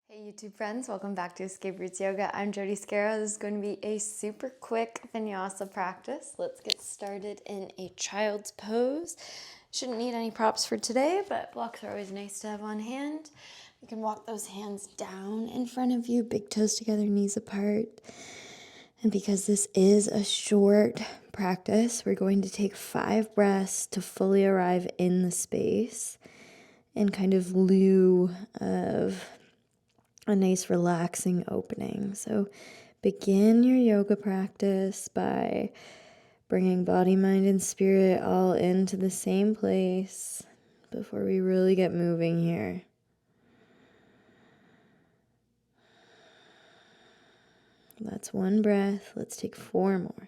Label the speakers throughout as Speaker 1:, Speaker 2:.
Speaker 1: Hey YouTube friends, welcome back to Escape Roots Yoga. I'm Jody Scarrow. This is going to be a super quick Vinyasa practice. Let's get started in a child's pose. Shouldn't need any props for today, but blocks are always nice to have on hand. You can walk those hands down in front of you, big toes together, knees apart. And because this is a short practice, we're going to take 5 breaths to fully arrive in the space in kind of lieu of a nice relaxing opening. So begin your yoga practice by bringing body, mind, and spirit all into the same place before we really get moving here. That's one breath. Let's take 4 more.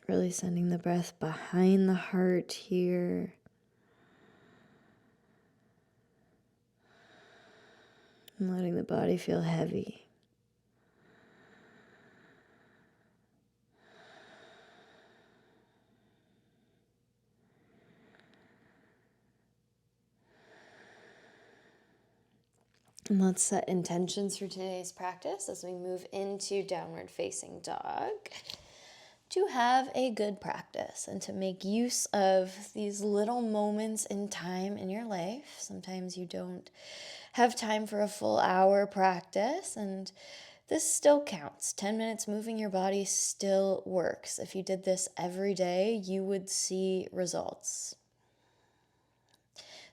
Speaker 1: Really sending the breath behind the heart here. And letting the body feel heavy. And let's set intentions for today's practice as we move into downward facing dog, to have a good practice and to make use of these little moments in time in your life. Sometimes you don't have time for a full hour practice, and this still counts. 10 minutes moving your body still works. If you did this every day, you would see results.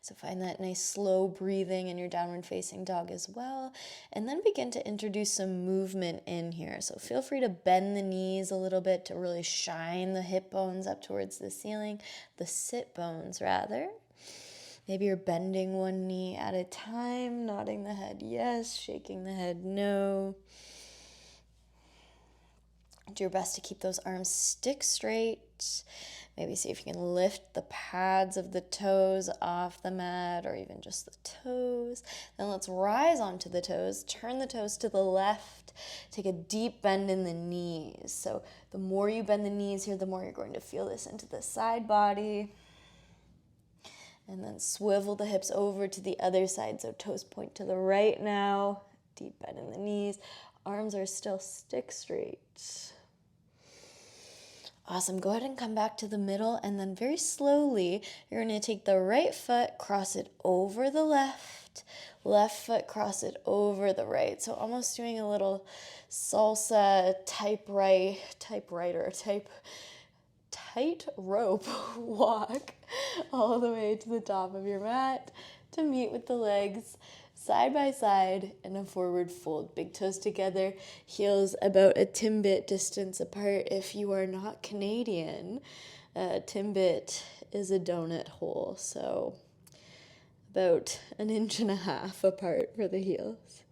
Speaker 1: So find that nice slow breathing in your downward facing dog as well. And then begin to introduce some movement in here. So feel free to bend the knees a little bit to really shine the hip bones up towards the ceiling, the sit bones rather. Maybe you're bending one knee at a time, nodding the head yes, shaking the head no. Do your best to keep those arms stick straight. Maybe see if you can lift the pads of the toes off the mat or even just the toes. Then let's rise onto the toes. Turn the toes to the left. Take a deep bend in the knees. So the more you bend the knees here, the more you're going to feel this into the side body. And then swivel the hips over to the other side. So toes point to the right now. Deep bend in the knees. Arms are still stick straight. Awesome. Go ahead and come back to the middle, and then very slowly, you're going to take the right foot, cross it over the left foot, cross it over the right. So almost doing a little salsa tight rope walk all the way to the top of your mat to meet with the legs side by side in a forward fold. Big toes together, heels about a Timbit distance apart. If you are not Canadian, Timbit is a donut hole, so about 1.5 inches apart for the heels.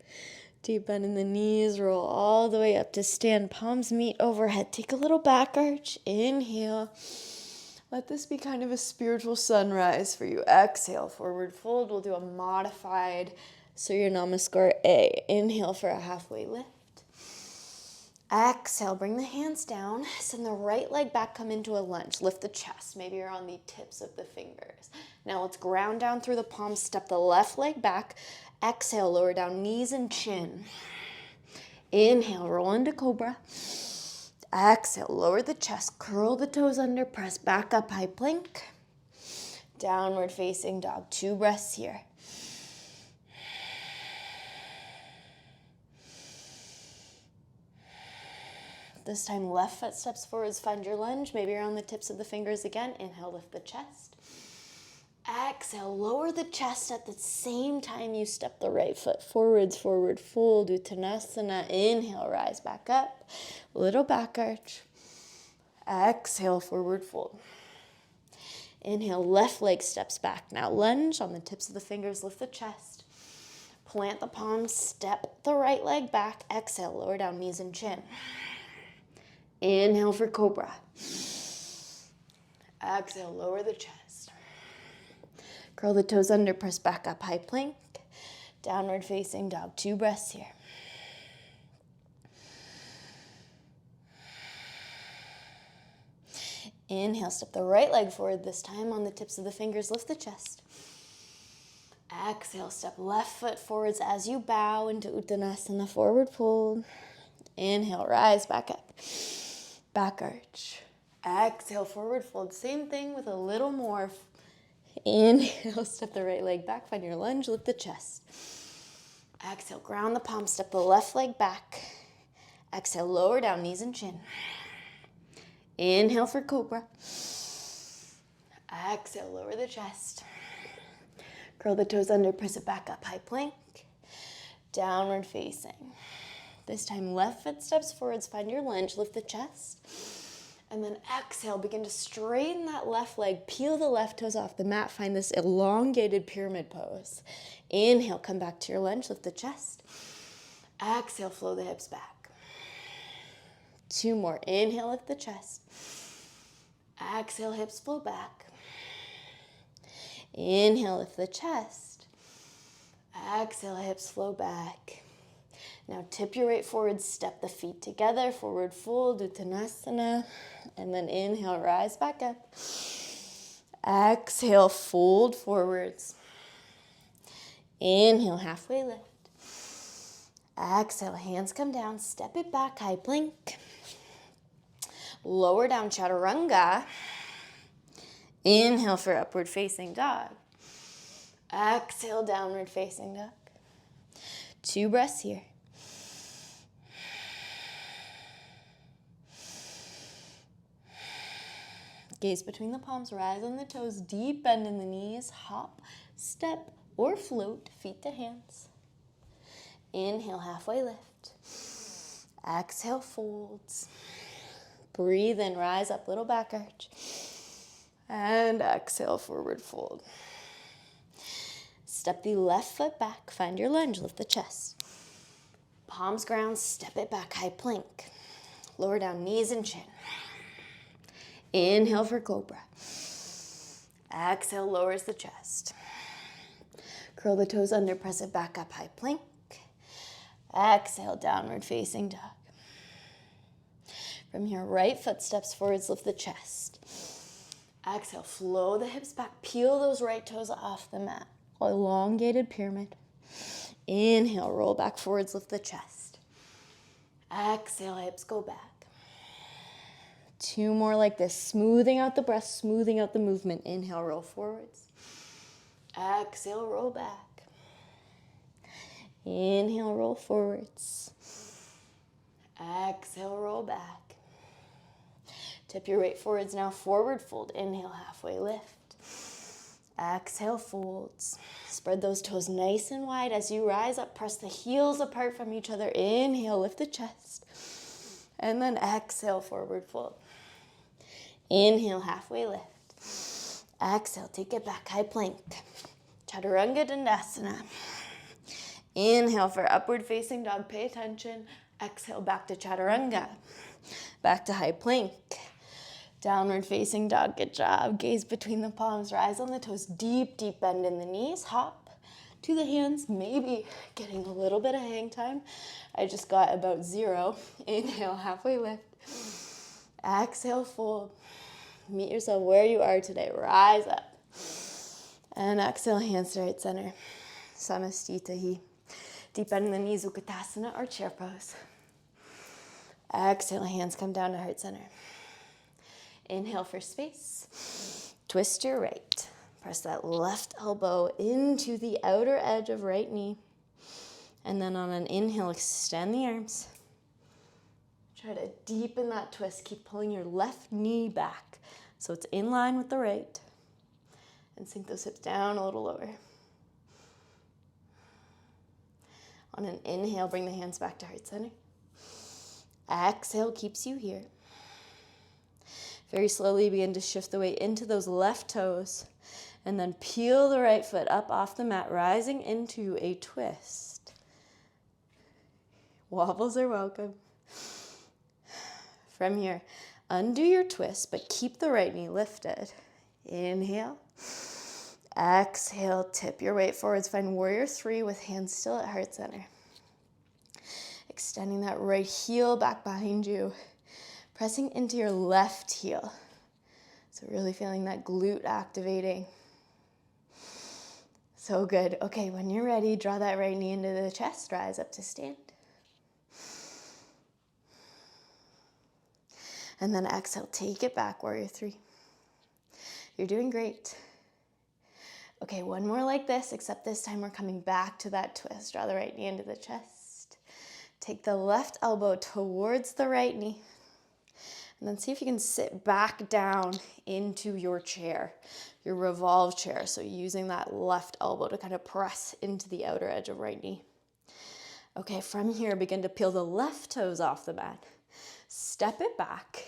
Speaker 1: Deep bend in the knees, roll all the way up to stand. Palms meet overhead. Take a little back arch. Inhale. Let this be kind of a spiritual sunrise for you. Exhale, forward fold. We'll do a modified Surya Namaskar A. Inhale for a halfway lift. Exhale, bring the hands down. Send the right leg back, come into a lunge. Lift the chest. Maybe you're on the tips of the fingers. Now let's ground down through the palms. Step the left leg back. Exhale, lower down knees and chin. Inhale, roll into cobra. Exhale, lower the chest, curl the toes under, press back up, high plank. Downward facing dog, 2 breaths here. This time, left foot steps forwards, find your lunge. Maybe you're on the tips of the fingers again. Inhale, lift the chest. Exhale, lower the chest at the same time you step the right foot forwards, forward fold, Uttanasana. Inhale, rise back up. Little back arch. Exhale, forward fold. Inhale, left leg steps back. Now lunge on the tips of the fingers, lift the chest. Plant the palms, step the right leg back. Exhale, lower down knees and chin. Inhale for cobra. Exhale, lower the chest. Curl the toes under, press back up, high plank. Downward facing dog, 2 breaths here. Inhale, step the right leg forward, this time on the tips of the fingers, lift the chest. Exhale, step left foot forwards as you bow into Uttanasana, forward fold. Inhale, rise back up. Back arch. Exhale, forward fold. Same thing with a little more. Inhale, step the right leg back, find your lunge, lift the chest. Exhale, ground the palm, step the left leg back. Exhale, lower down, knees and chin. Inhale for cobra. Exhale, lower the chest. Curl the toes under, press it back up, high plank. Downward facing. This time, left foot steps forwards, find your lunge, lift the chest. And then exhale, begin to straighten that left leg, peel the left toes off the mat, find this elongated pyramid pose. Inhale, come back to your lunge, lift the chest. Exhale, flow the hips back. 2 more, inhale, lift the chest. Exhale, hips flow back. Inhale, lift the chest. Exhale, hips flow back. Now tip your weight forward, step the feet together, forward fold, Uttanasana. And then inhale, rise back up. Exhale, fold forwards. Inhale, halfway lift. Exhale, hands come down, step it back, high plank. Lower down, chaturanga. Inhale for upward facing dog. Exhale, downward facing dog. 2 breaths here. Gaze between the palms, rise on the toes, deep bend in the knees, hop, step, or float, feet to hands. Inhale, halfway lift. Exhale, folds. Breathe in, rise up, little back arch. And exhale, forward fold. Step the left foot back, find your lunge, lift the chest. Palms ground, step it back, high plank. Lower down, knees and chin. Inhale for cobra. Exhale, lowers the chest. Curl the toes under, press it back up, high plank. Exhale, downward facing dog. From here, right foot steps forwards, lift the chest. Exhale, flow the hips back, peel those right toes off the mat. Elongated pyramid. Inhale, roll back forwards, lift the chest. Exhale, hips go back. 2 more like this, smoothing out the breath, smoothing out the movement. Inhale, roll forwards. Exhale, roll back. Inhale, roll forwards. Exhale, roll back. Tip your weight forwards now, forward fold. Inhale, halfway lift. Exhale, folds. Spread those toes nice and wide as you rise up. Press the heels apart from each other. Inhale, lift the chest. And then exhale, forward fold. Inhale, halfway lift. Exhale, take it back, high plank. Chaturanga Dandasana. Inhale for upward facing dog, pay attention. Exhale, back to chaturanga. Back to high plank. Downward facing dog, good job. Gaze between the palms, rise on the toes, deep, deep bend in the knees. Hop to the hands, maybe getting a little bit of hang time. I just got about 0. Inhale, halfway lift. Exhale, fold. Meet yourself where you are today. Rise up. And exhale, hands to right center. Samastitahi. Deep bend in the knees, Uttanasana or chair pose. Exhale, hands come down to heart center. Inhale for space. Twist your right. Press that left elbow into the outer edge of right knee. And then on an inhale, extend the arms. Try to deepen that twist. Keep pulling your left knee back so it's in line with the right. And sink those hips down a little lower. On an inhale, bring the hands back to heart center. Exhale keeps you here. Very slowly begin to shift the weight into those left toes. And then peel the right foot up off the mat, rising into a twist. Wobbles are welcome. From here, undo your twist, but keep the right knee lifted. Inhale. Exhale, tip your weight forwards. Find warrior 3 with hands still at heart center. Extending that right heel back behind you. Pressing into your left heel. So really feeling that glute activating. So good. Okay, when you're ready, draw that right knee into the chest, rise up to stand. And then exhale, take it back, warrior three. You're doing great. Okay, one more like this, except this time we're coming back to that twist. Draw the right knee into the chest. Take the left elbow towards the right knee. And then see if you can sit back down into your chair, your revolve chair. So using that left elbow to kind of press into the outer edge of right knee. Okay, from here, begin to peel the left toes off the mat. Step it back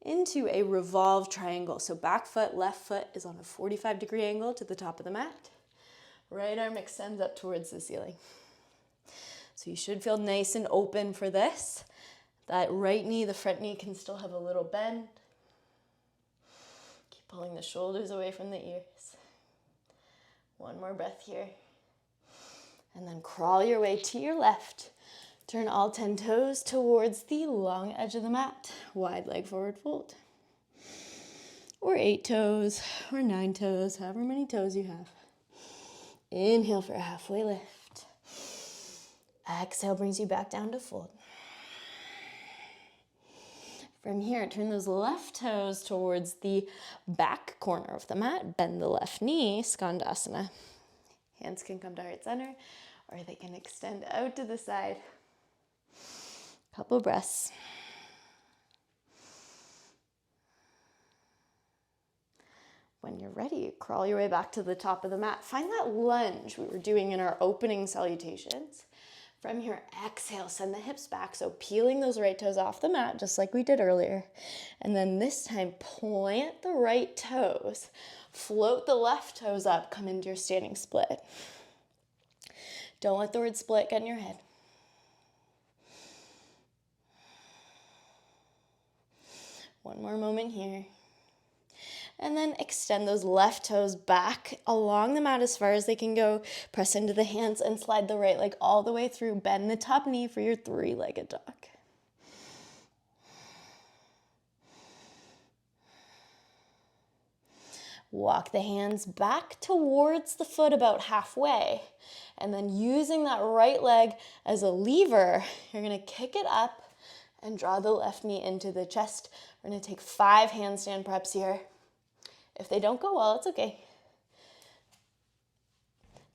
Speaker 1: into a revolve triangle. So back foot, left foot is on a 45-degree angle to the top of the mat. Right arm extends up towards the ceiling. So you should feel nice and open for this. That right knee, the front knee can still have a little bend. Keep pulling the shoulders away from the ears. One more breath here. And then crawl your way to your left. Turn all 10 toes towards the long edge of the mat. Wide leg forward fold. Or 8 toes, or 9 toes, however many toes you have. Inhale for a halfway lift. Exhale brings you back down to fold. From here, turn those left toes towards the back corner of the mat. Bend the left knee, Skandasana. Hands can come to heart center, or they can extend out to the side. Couple breaths. When you're ready, crawl your way back to the top of the mat. Find that lunge we were doing in our opening salutations. From here, exhale, send the hips back. So peeling those right toes off the mat, just like we did earlier. And then this time, plant the right toes. Float the left toes up, come into your standing split. Don't let the word split get in your head. One more moment here. And then extend those left toes back along the mat as far as they can go. Press into the hands and slide the right leg all the way through. Bend the top knee for your three-legged dog. Walk the hands back towards the foot about halfway. And then using that right leg as a lever, you're going to kick it up and draw the left knee into the chest. We're going to take 5 handstand preps here. If they don't go well, it's okay.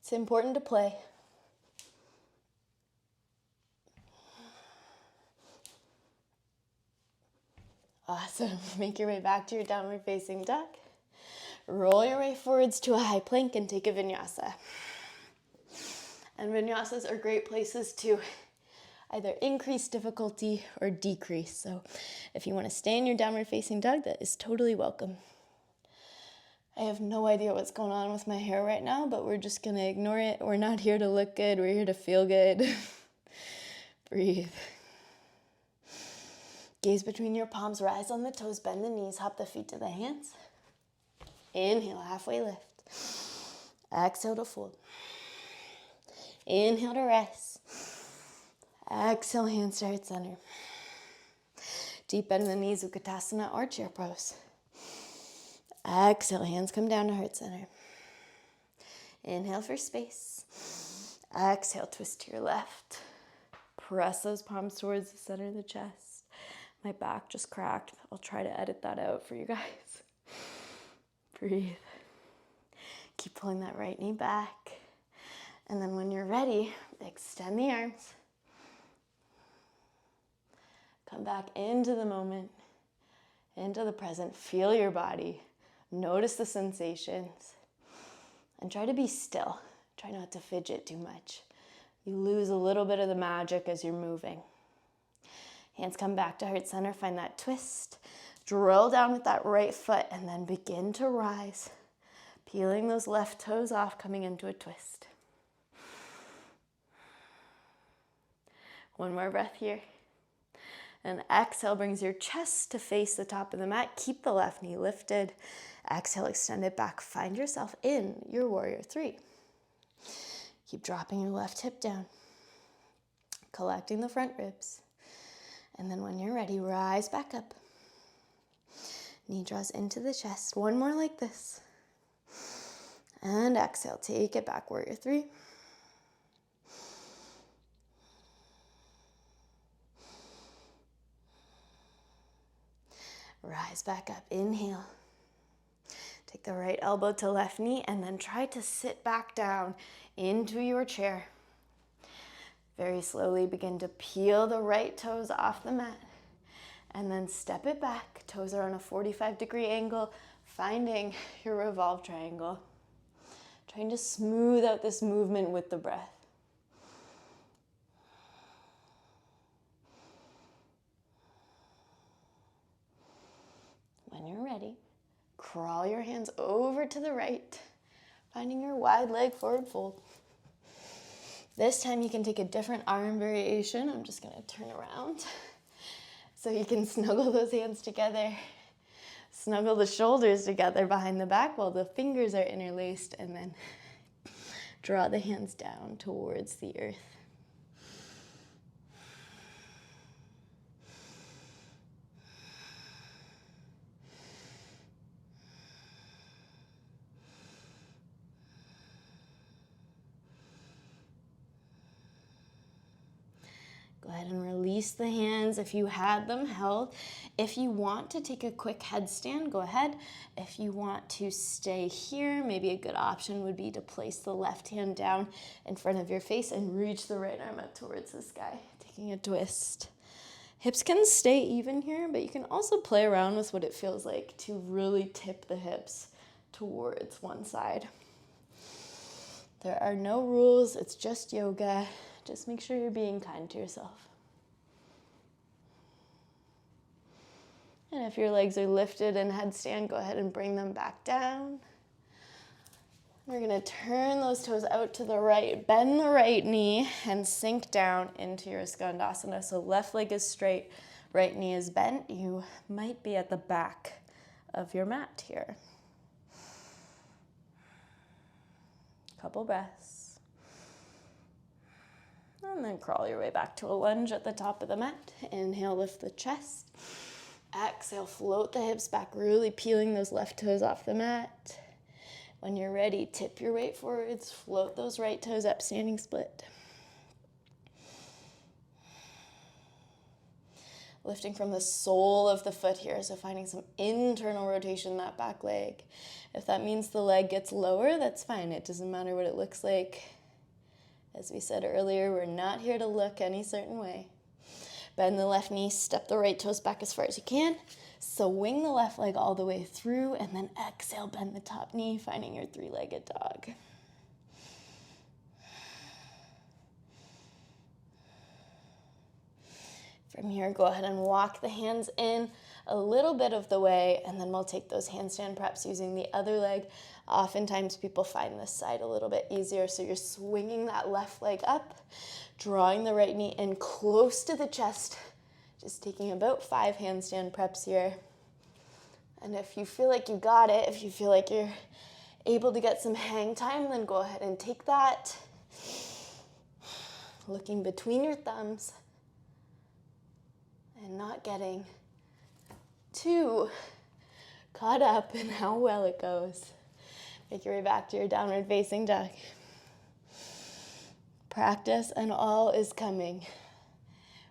Speaker 1: It's important to play. Awesome. Make your way back to your downward facing dog. Roll your way forwards to a high plank and take a vinyasa. And vinyasas are great places to either increase difficulty or decrease. So if you want to stay in your downward facing dog, that is totally welcome. I have no idea what's going on with my hair right now, but we're just going to ignore it. We're not here to look good. We're here to feel good. Breathe. Gaze between your palms, rise on the toes, bend the knees, hop the feet to the hands. Inhale, halfway lift. Exhale to fold. Inhale to rest. Exhale, hands to heart center. Deep bend in the knees, Utkatasana or chair pose. Exhale, hands come down to heart center. Inhale for space. Exhale, twist to your left. Press those palms towards the center of the chest. My back just cracked. I'll try to edit that out for you guys. Breathe. Keep pulling that right knee back. And then when you're ready, extend the arms. Come back into the moment, into the present. Feel your body. Notice the sensations. And try to be still. Try not to fidget too much. You lose a little bit of the magic as you're moving. Hands come back to heart center. Find that twist. Drill down with that right foot and then begin to rise. Peeling those left toes off, coming into a twist. One more breath here. And exhale brings your chest to face the top of the mat. Keep the left knee lifted. Exhale, extend it back. Find yourself in your warrior three. Keep dropping your left hip down. Collecting the front ribs. And then when you're ready, rise back up. Knee draws into the chest. One more like this. And exhale, take it back, warrior three. Rise back up, inhale. Take the right elbow to left knee and then try to sit back down into your chair. Very slowly begin to peel the right toes off the mat and then step it back. Toes are on a 45-degree angle, finding your revolve triangle. Trying to smooth out this movement with the breath. When you're ready, crawl your hands over to the right, finding your wide leg forward fold. This time you can take a different arm variation. I'm just gonna turn around so you can snuggle those hands together. Snuggle the shoulders together behind the back while the fingers are interlaced, and then draw the hands down towards the earth. Go ahead and release the hands if you had them held. If you want to take a quick headstand, go ahead. If you want to stay here, maybe a good option would be to place the left hand down in front of your face and reach the right arm up towards the sky, taking a twist. Hips can stay even here, but you can also play around with what it feels like to really tip the hips towards one side. There are no rules, it's just yoga. Just make sure you're being kind to yourself. And if your legs are lifted in headstand, go ahead and bring them back down. We're gonna turn those toes out to the right, bend the right knee, and sink down into your Skandasana. So left leg is straight, right knee is bent. You might be at the back of your mat here. Couple breaths. And then crawl your way back to a lunge at the top of the mat. Inhale, lift the chest. Exhale, float the hips back, really peeling those left toes off the mat. When you're ready, tip your weight forwards, float those right toes up, standing split. Lifting from the sole of the foot here, so finding some internal rotation in that back leg. If that means the leg gets lower, that's fine. It doesn't matter what it looks like. As we said earlier, we're not here to look any certain way. Bend the left knee, step the right toes back as far as you can. Swing the left leg all the way through, and then exhale, bend the top knee, finding your three-legged dog. From here, go ahead and walk the hands in a little bit of the way, and then we'll take those handstand preps using the other leg. Oftentimes people find this side a little bit easier, so you're swinging that left leg up, drawing the right knee in close to the chest, just taking about 5 handstand preps here. And if you feel like you got it, if you feel like you're able to get some hang time, then go ahead and take that. Looking between your thumbs and not getting too caught up in how well it goes. Make your way back to your downward facing dog. Practice and all is coming.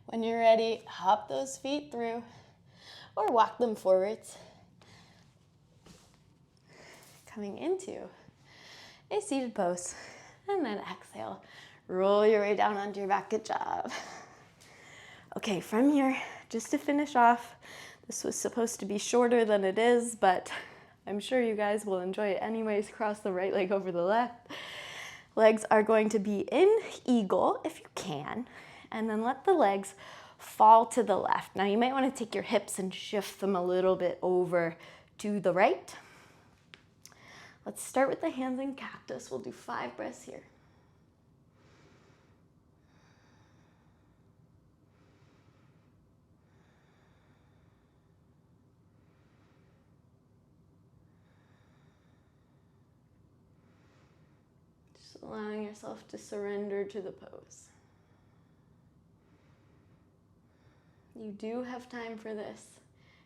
Speaker 1: When you're ready, hop those feet through or walk them forwards. Coming into a seated pose. And then exhale. Roll your way down onto your back. Good job. Okay, from here, just to finish off, this was supposed to be shorter than it is, but I'm sure you guys will enjoy it anyways. Cross the right leg over the left. Legs are going to be in eagle if you can, and then let the legs fall to the left. Now you might want to take your hips and shift them a little bit over to the right. Let's start with the hands in cactus. We'll do 5 breaths here. Allowing yourself to surrender to the pose. You do have time for this.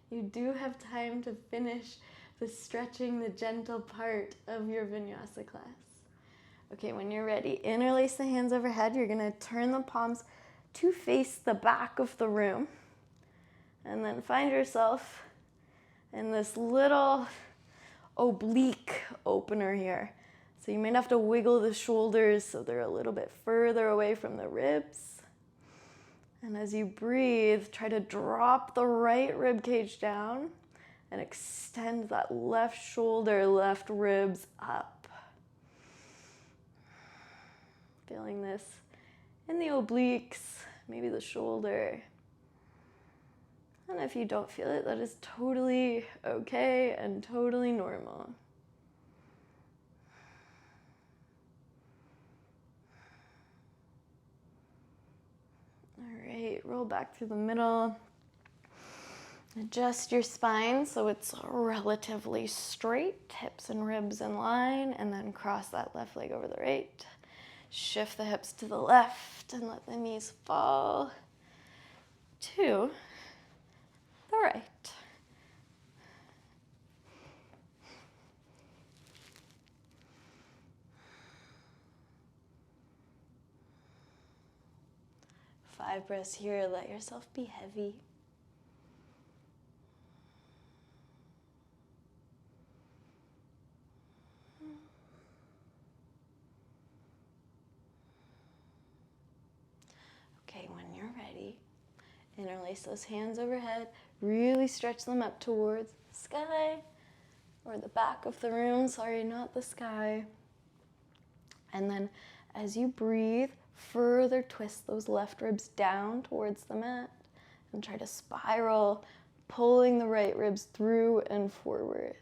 Speaker 1: You do have time to finish the stretching, the gentle part of your vinyasa class. Okay, when you're ready, interlace the hands overhead. You're gonna turn the palms to face the back of the room. And then find yourself in this little oblique opener here. So you might have to wiggle the shoulders so they're a little bit further away from the ribs. And as you breathe, try to drop the right rib cage down and extend that left shoulder, left ribs up. Feeling this in the obliques, maybe the shoulder. And if you don't feel it, that is totally okay and totally normal. All right, roll back through the middle. Adjust your spine so it's relatively straight, hips and ribs in line, and then cross that left leg over the right. Shift the hips to the left and let the knees fall to the right. Five breaths here, let yourself be heavy. Okay, when you're ready, interlace those hands overhead, really stretch them up towards the sky, or the back of the room, sorry, not the sky. And then as you breathe, further twist those left ribs down towards the mat and try to spiral, pulling the right ribs through and forwards.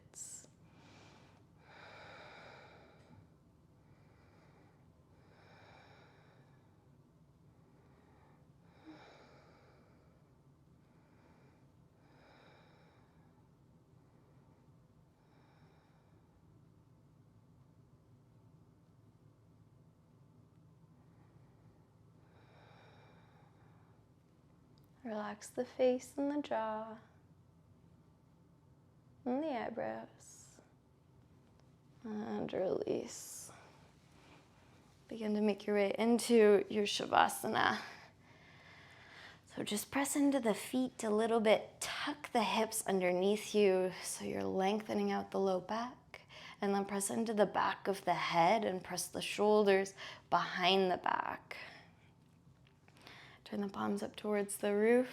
Speaker 1: Relax the face and the jaw and the eyebrows. And release. Begin to make your way into your Savasana. So just press into the feet a little bit. Tuck the hips underneath you so you're lengthening out the low back. And then press into the back of the head and press the shoulders behind the back. Turn the palms up towards the roof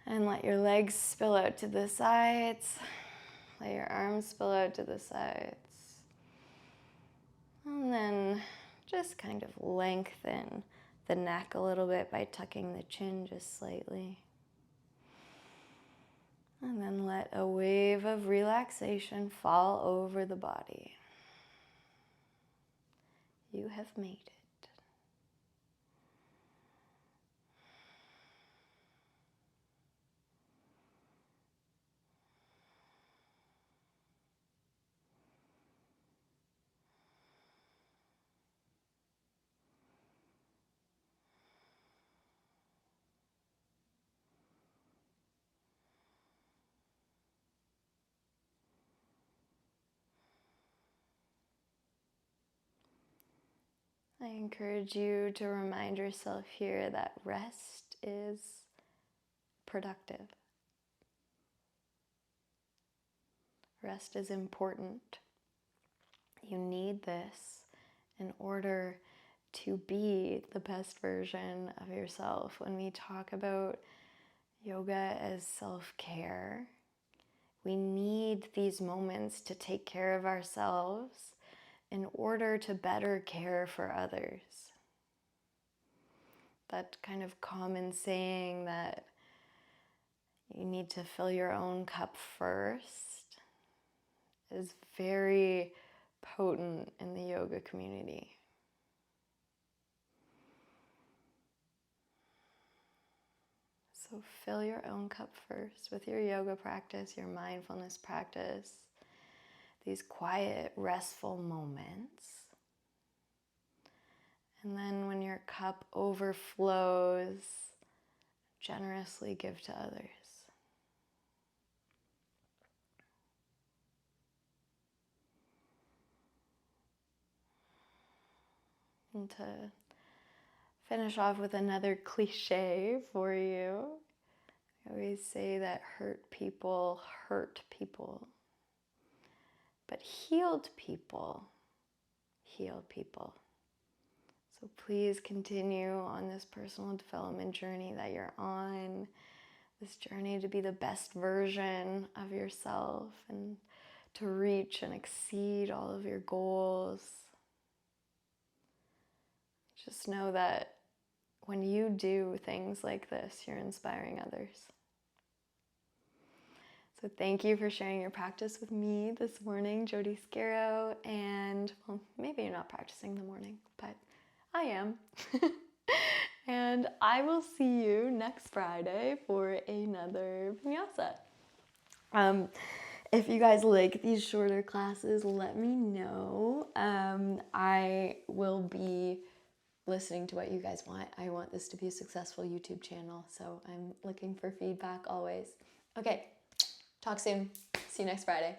Speaker 1: and let your legs spill out to the sides. Let your arms spill out to the sides. And then just kind of lengthen the neck a little bit by tucking the chin just slightly. And then let a wave of relaxation fall over the body. You have made it. I encourage you to remind yourself here that rest is productive. Rest is important. You need this in order to be the best version of yourself. When we talk about yoga as self-care, we need these moments to take care of ourselves in order to better care for others. That kind of common saying that you need to fill your own cup first is very potent in the yoga community. So fill your own cup first with your yoga practice, your mindfulness practice, these quiet, restful moments. And then when your cup overflows, generously give to others. And to finish off with another cliche for you, I always say that hurt people, but healed people heal people. So please continue on this personal development journey that you're on, this journey to be the best version of yourself and to reach and exceed all of your goals. Just know that when you do things like this, you're inspiring others. So thank you for sharing your practice with me this morning, Jody Scarrow. And well, maybe you're not practicing in the morning, but I am. And I will see you next Friday for another Vinyasa. If you guys like these shorter classes, let me know. I will be listening to what you guys want. I want this to be a successful YouTube channel, so I'm looking for feedback always. Okay, talk soon. See you next Friday.